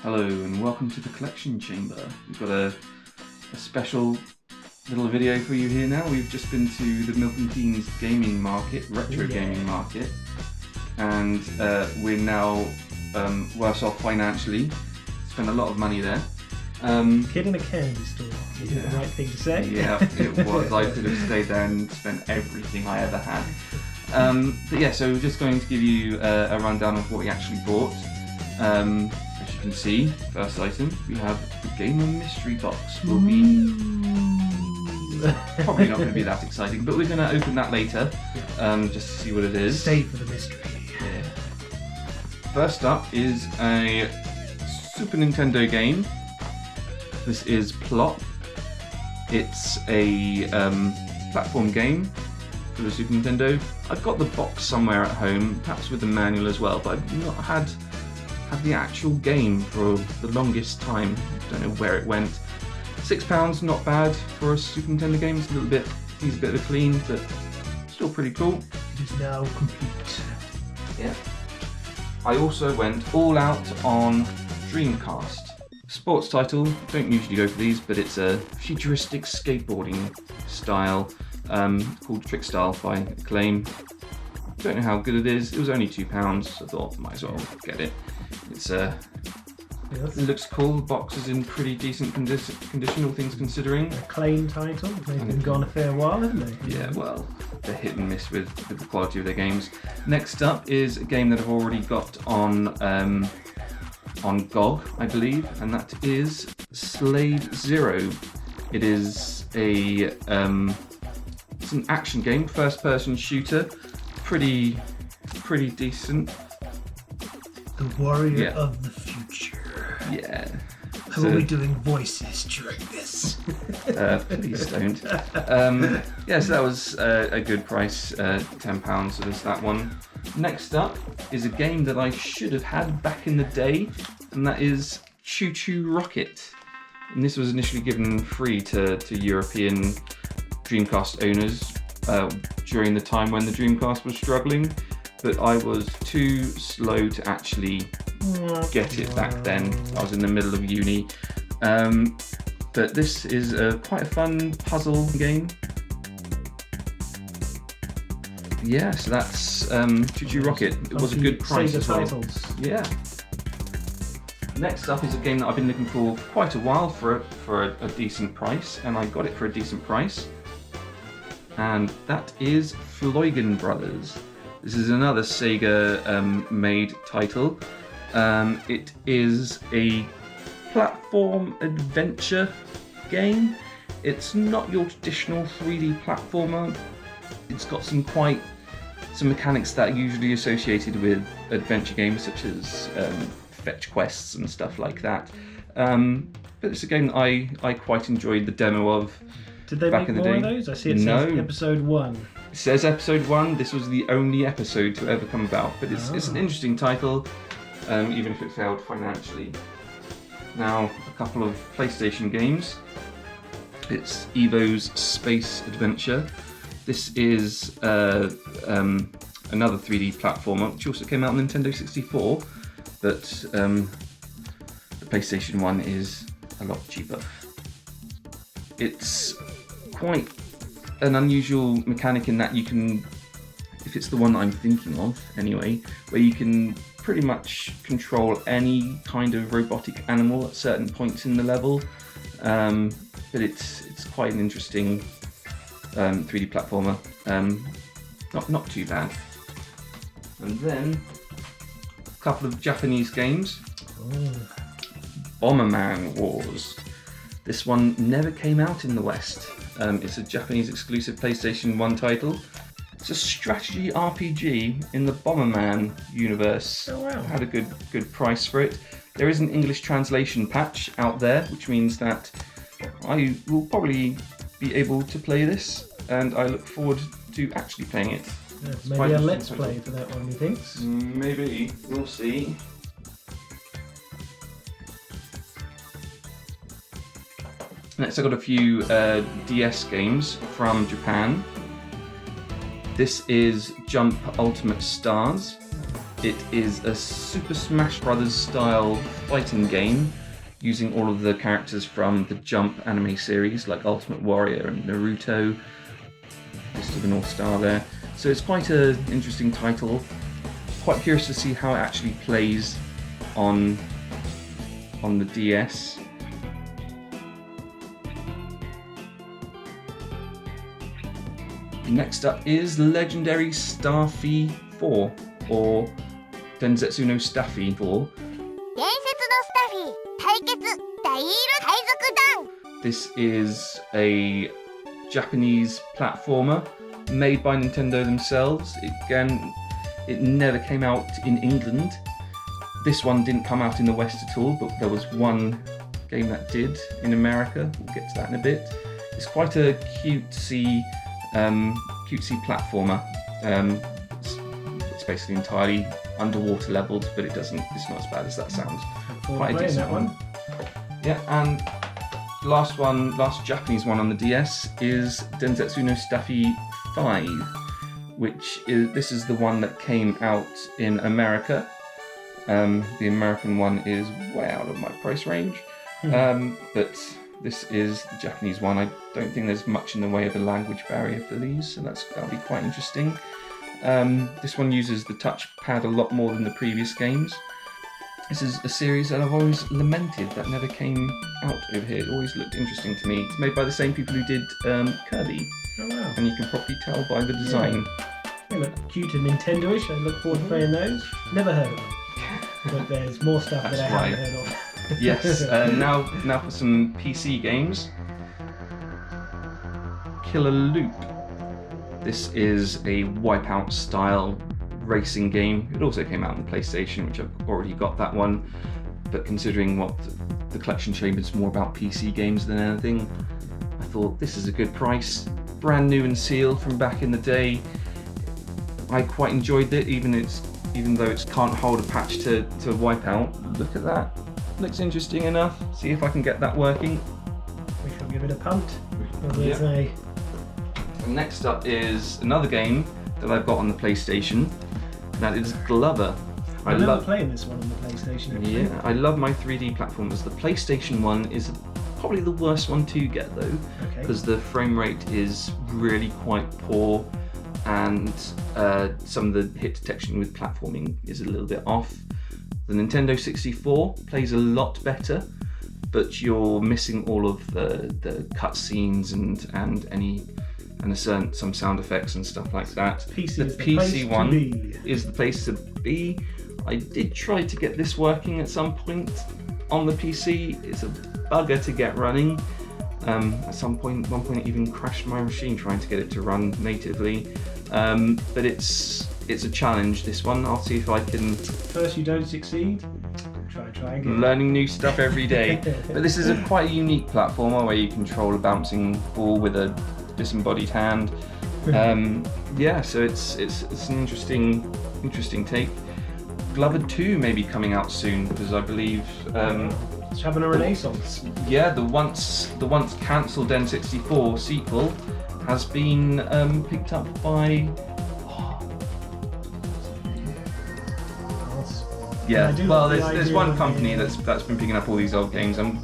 Hello and welcome to the collection chamber. We've got a special little video for you here now. We've just been to the Milton Keynes Gaming Market, Retro Gaming Market, and we're now worse off financially. Spent a lot of money there. Kid in a candy store, is it the right thing to say? Yeah, it was. I could have stayed there and spent everything I ever had. But yeah, so we're just going to give you a rundown of what we actually bought. As you can see, first item, we have the Gamer Mystery Box. Will be probably not going to be that exciting, but we're going to open that later, just to see what it is. Stay for the mystery. Yeah. First up is a Super Nintendo game. This is Plop. It's a platform game for the Super Nintendo. I've got the box somewhere at home, perhaps with the manual as well, but I've not had the actual game for the longest time. Don't know where it went. £6, not bad for a Super Nintendo game. It's needs a bit of a clean, but still pretty cool. It is now complete. Yeah. I also went all out on Dreamcast. Sports title, don't usually go for these, but it's a futuristic skateboarding style called Trick Style by Acclaim. Don't know how good it is. It was only £2, so I thought might as well get it. It's It looks cool. The box is in pretty decent condition, all things considering. Acclaim title. They've been gone a fair while, haven't they? Yeah, well, they're hit and miss with the quality of their games. Next up is a game that I've already got on GOG, I believe, and that is Slade Zero. It is it's an action game, first-person shooter, pretty decent. The warrior of the future. Yeah. How are we doing voices during this? Please don't. Yeah, so that was a good price, £10, so there's that one. Next up is a game that I should have had back in the day, and that is Choo Choo Rocket. And this was initially given free to European Dreamcast owners during the time when the Dreamcast was struggling, but I was too slow to actually get it back then. I was in the middle of uni. But this is quite a fun puzzle game. Yeah, so that's Choo Choo Rocket. It was a good price as well. Titles. Yeah. Next up is a game that I've been looking for quite a while for a decent price, and I got it for a decent price. And that is Floygen Brothers. This is another Sega made title. It is a platform adventure game. It's not your traditional 3D platformer. It's got some mechanics that are usually associated with adventure games, such as fetch quests and stuff like that. But it's a game that I quite enjoyed the demo of. Did they back make in the more day. of those? I see it says episode 1. It says episode 1. This was the only episode to ever come about, but it's an interesting title, even if it failed financially. Now, a couple of PlayStation games. It's Evo's Space Adventure. This is another 3D platformer, which also came out on Nintendo 64, but the PlayStation 1 is a lot cheaper. It's quite an unusual mechanic in that you can, if it's the one that I'm thinking of anyway, where you can pretty much control any kind of robotic animal at certain points in the level. But it's quite an interesting 3D platformer. Not too bad. And then a couple of Japanese games. Bomberman Wars. This one never came out in the West. It's a Japanese exclusive PlayStation 1 title. It's a strategy RPG in the Bomberman universe. Oh wow! Had a good price for it. There is an English translation patch out there, which means that I will probably be able to play this, and I look forward to actually playing it. Yeah, maybe a let's play for that one, he thinks. Maybe, we'll see. Next I've got a few DS games from Japan. This is Jump Ultimate Stars. It is a Super Smash Bros. Style fighting game using all of the characters from the Jump anime series like Ultimate Warrior and Naruto. Just of an all-star there. So it's quite an interesting title. Quite curious to see how it actually plays on the DS. Next up is Legendary Starfy 4, or Densetsu no Staffy 4. This is a Japanese platformer made by Nintendo themselves. It never came out in England. This one didn't come out in the West at all, but there was one game that did in America. We'll get to that in a bit. It's quite a cutesy platformer. It's basically entirely underwater leveled, but it's not as bad as that sounds. Quite a decent one. Yeah, and last Japanese one on the DS is Densetsu no Staffy 5, this is the one that came out in America. The American one is way out of my price range, but this is the Japanese one. I don't think there's much in the way of a language barrier for these, so that'll be quite interesting. This one uses the touchpad a lot more than the previous games. This is a series that I've always lamented that never came out over here. It always looked interesting to me. It's made by the same people who did Kirby. Oh wow. And you can probably tell by the design. Yeah. They look cute and Nintendo-ish. I look forward to playing those. Never heard of them. But there's more stuff that I haven't heard of. Yes, now for some PC games. Killer Loop. This is a Wipeout style racing game. It also came out on the PlayStation, which I've already got that one. But considering what the collection chamber is more about PC games than anything, I thought this is a good price. Brand new and sealed from back in the day. I quite enjoyed it, even though it can't hold a patch to Wipeout. Look at that. Looks interesting enough. See if I can get that working. We shall give it a punt. Yep. Next up is another game that I've got on the PlayStation. That is Glover. I love playing this one on the PlayStation. Actually. Yeah, I love my 3D platformers. The PlayStation one is probably the worst one to get though, because the frame rate is really quite poor, and some of the hit detection with platforming is a little bit off. The Nintendo 64 plays a lot better, but you're missing all of the cutscenes and some sound effects and stuff like that. The PC one is the place to be. I did try to get this working at some point on the PC. It's a bugger to get running. At one point it even crashed my machine trying to get it to run natively. But it's a challenge, this one. I'll see if I can... First you don't succeed, try again. Learning new stuff every day. But this is quite a unique platformer where you control a bouncing ball with a disembodied hand. Yeah, so it's an interesting take. Glover 2 may be coming out soon, because I believe it's having a renaissance. Yeah, the once cancelled N64 sequel has been picked up by well, there's one company that's been picking up all these old games. I'm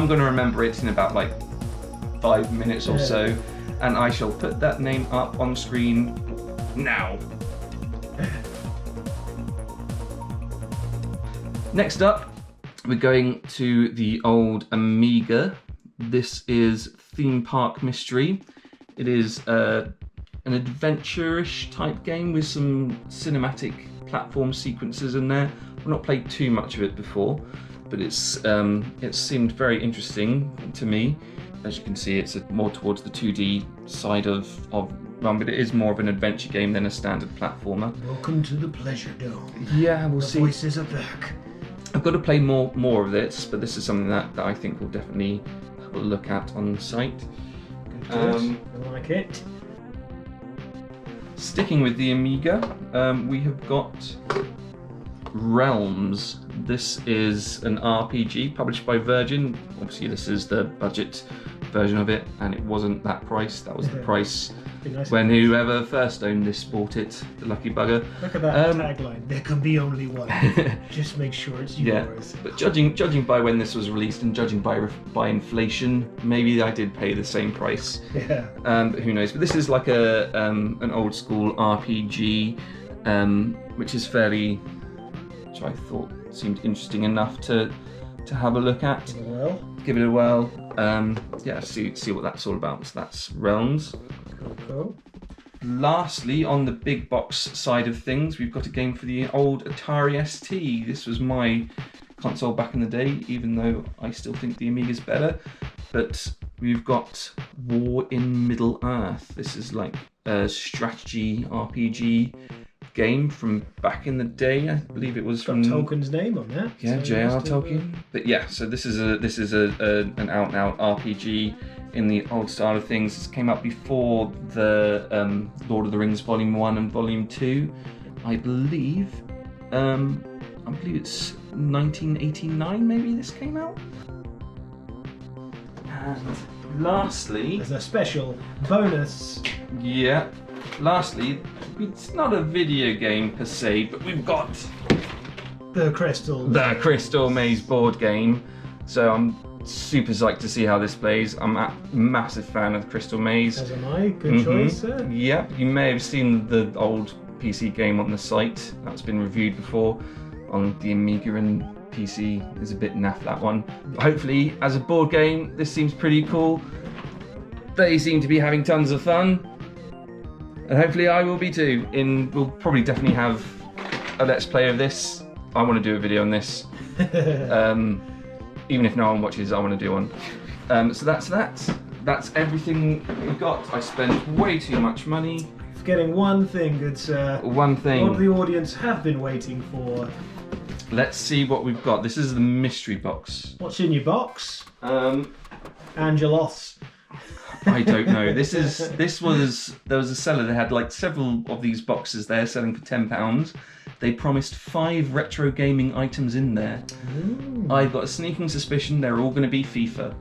going to remember it in about like 5 minutes or so, and I shall put that name up on screen now. Next up, we're going to the old Amiga. This is Theme Park Mystery. It is an adventure-ish type game with some cinematic platform sequences in there. I've not played too much of it before, but it seemed very interesting to me. As you can see, it's more towards the 2D side of one, but it is more of an adventure game than a standard platformer. Welcome to the Pleasure Dome. Yeah, we'll see. The voices are back. I've got to play more of this, but this is something that I think we'll definitely have a look at on the site. Good. I like it. Sticking with the Amiga, we have got Realms. This is an RPG published by Virgin. Obviously this is the budget version of it, and it wasn't that price. That was the price Be nice. When whoever first owned this bought it, the lucky bugger. Look at that tagline. There can be only one. Just make sure it's yours. But judging by when this was released and judging by inflation, maybe I did pay the same price. Yeah. But who knows? But this is like an old school RPG, which is which I thought seemed interesting enough to have a look at. Give it a whirl. See what that's all about. So that's Realms. Cool. Lastly, on the big box side of things, we've got a game for the old Atari ST. This was my console back in the day, even though I still think the Amiga's better. But we've got War in Middle-earth. This is like a strategy RPG game from back in the day. I believe it was from Tolkien's name on that. Yeah, so J.R. Tolkien. But yeah, so this is an out and out RPG in the old style of things. This came out before the Lord of the Rings Volume 1 and Volume 2. I believe it's 1989 maybe this came out. And lastly, there's a special bonus. Yeah. Lastly, it's not a video game per se, but we've got the Crystal Maze board game. So I'm super psyched to see how this plays. I'm a massive fan of Crystal Maze. As am I. Good choice, sir. Yeah, you may have seen the old PC game on the site. That's been reviewed before on the Amiga and PC. Is a bit naff, that one. But hopefully, as a board game, this seems pretty cool. They seem to be having tons of fun. And hopefully I will be too. We'll probably definitely have a Let's Play of this. I want to do a video on this. Even if no one watches, I want to do one. So that's everything we got. I spent way too much money. Forgetting one thing, good sir. One thing. What the audience have been waiting for. Let's see what we've got. This is the mystery box. What's in your box? Angelos. I don't know. There was a seller that had like several of these boxes there selling for £10. They promised 5 retro gaming items in there. Ooh. I've got a sneaking suspicion they're all going to be FIFA.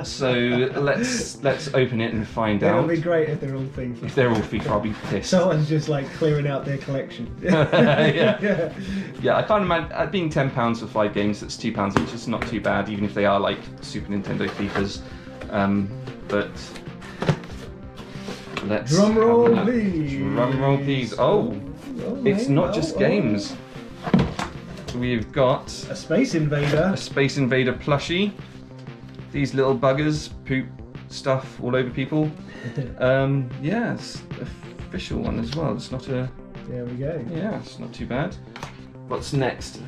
So let's open it and find out. It'll be great if they're all FIFA. If they're all FIFA, I'll be pissed. Someone's just like clearing out their collection. Yeah. I can't imagine being £10 for 5 games. That's £2 each. It's not too bad, even if they are like Super Nintendo FIFAs. But let's drum roll, please. Drum roll, please. Oh, it's not just games. We've got a Space Invader. A Space Invader plushie. These little buggers poop stuff all over people. Yeah, it's an official one as well. It's not a. There we go. Yeah, it's not too bad. What's next?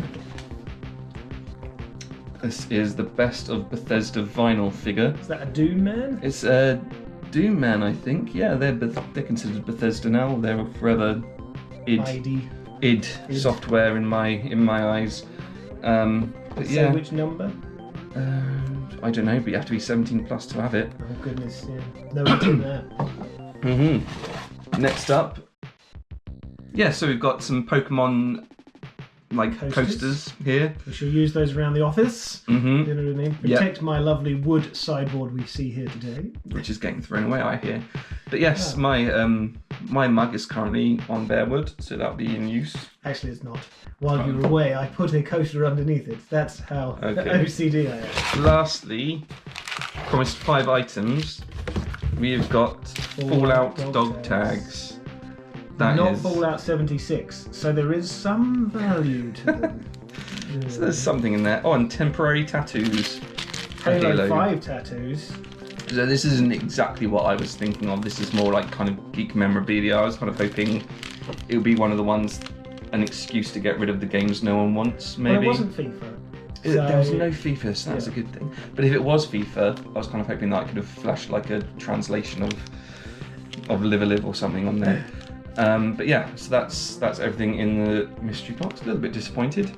This is the Best of Bethesda vinyl figure. Is that a Doom Man? It's a Doom Man, I think. Yeah, they're considered Bethesda now. They're forever id software in my eyes. But yeah. So which number? I don't know, but you have to be 17 plus to have it. Oh goodness, yeah. No one's in that. Next up. Yeah, so we've got some Pokemon coasters here. We shall use those around the office. You know what I mean? Protect my lovely wood sideboard we see here today. Which is getting thrown away, I hear. But yes, my mug is currently on bare wood, so that'll be in use. Actually, it's not. While you were away, I put a coaster underneath it. That's how OCD I am. Lastly, promised 5 items. We've got Fallout dog tags. Not Fallout 76, so there is some value to them. So there's something in there. Oh, and temporary tattoos. Halo 5 tattoos. So this isn't exactly what I was thinking of. This is more like kind of geek memorabilia. I was kind of hoping it would be one of the ones, an excuse to get rid of the games no one wants, maybe. Well, it wasn't FIFA. There was no FIFA, so that's a good thing. But if it was FIFA, I was kind of hoping that I could have flashed like a translation of Live a Live or something on there. But yeah, so that's everything in the mystery box. A little bit disappointed.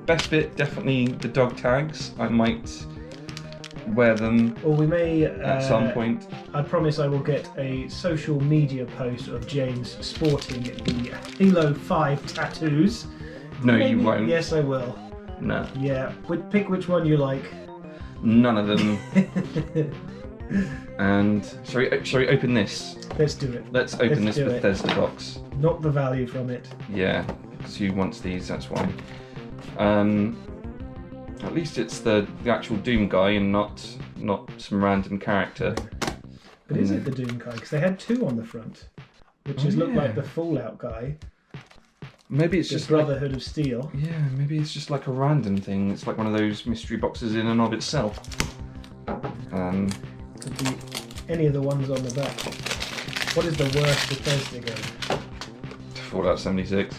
Best bit, definitely the dog tags. I might wear them or we may at some point. I promise I will get a social media post of James sporting the Halo 5 tattoos. No, you won't. Yes, I will. No. Yeah, pick which one you like. None of them. And shall we open this? Let's do it. Let's open Let's this do it. Bethesda box. Not the value from it. Yeah, because who wants these? That's why. At least it's the actual Doom guy and not some random character. But is it the Doom guy? Because they had two on the front, which look like the Fallout guy. Maybe it's The just Brotherhood of Steel. Yeah, maybe it's just like a random thing. It's like one of those mystery boxes in and of itself. Could be any of the ones on the back. What is the worst Bethesda game? Fallout 76.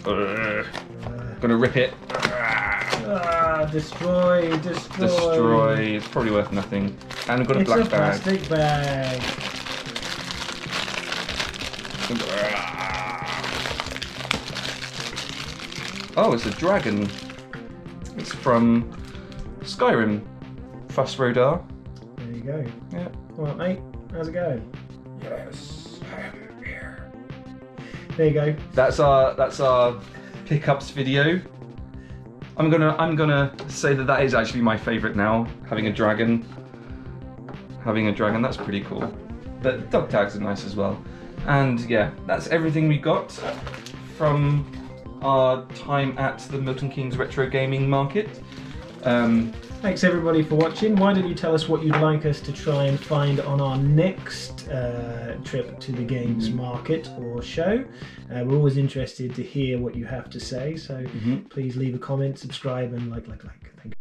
Gonna rip it. Destroy. Destroy. It's probably worth nothing. And I've got a black bag. It's a plastic bag. Oh, it's a dragon. It's from Skyrim. Fuss Rodar. There you go. Yeah. All right, mate. How's it going? Yes, I'm here. There you go. That's our pickups video. I'm gonna say that is actually my favourite now. Having a dragon. That's pretty cool. But dog tags are nice as well. And yeah, that's everything we got from our time at the Milton Keynes Retro Gaming Market. Thanks everybody for watching. Why don't you tell us what you'd like us to try and find on our next trip to the Games Market or show. We're always interested to hear what you have to say, so please leave a comment, subscribe and like. Thank you.